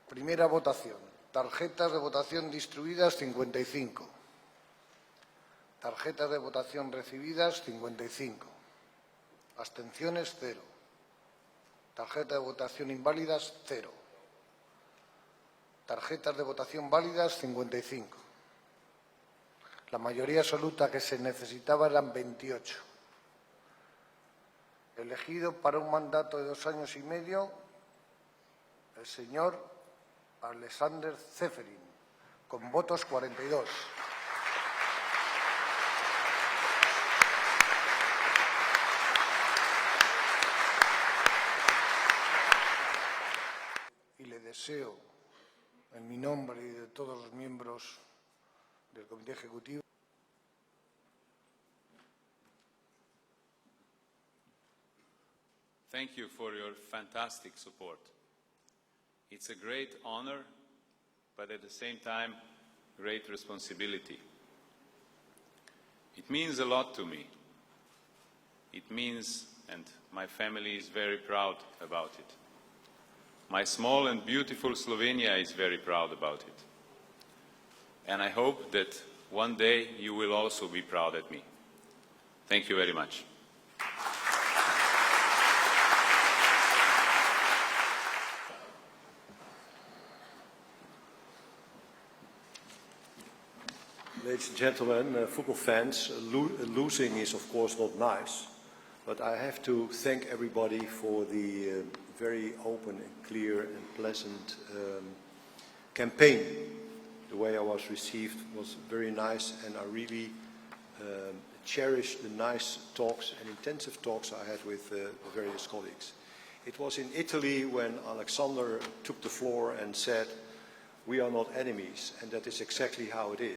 Primera votación. Tarjetas de votación distribuidas, 55. Tarjetas de votación recibidas, 55. Abstenciones, 0. Tarjetas de votación inválidas, 0. Tarjetas de votación válidas, 55. La mayoría absoluta que se necesitaba eran 28. Elegido para un mandato de 2 años y medio, el señor Alexander Ceferin, con votos 42. Y le deseo, en mi nombre y de todos los miembros del Comité Ejecutivo, Thank you for your fantastic support. It's a great honor, but at the same time, great responsibility. It means a lot to me. It means, and my family is very proud about it. My small and beautiful Slovenia is very proud about it. And I hope that one day you will also be proud of me. Thank you very much. Ladies and gentlemen, football fans, losing is of course not nice, but I have to thank everybody for the very open and clear and pleasant campaign. The way I was received was very nice, and I really cherish the nice talks and intensive talks I had with various colleagues. It was in Italy when Alexander took the floor and said, "We are not enemies," and that is exactly how it is.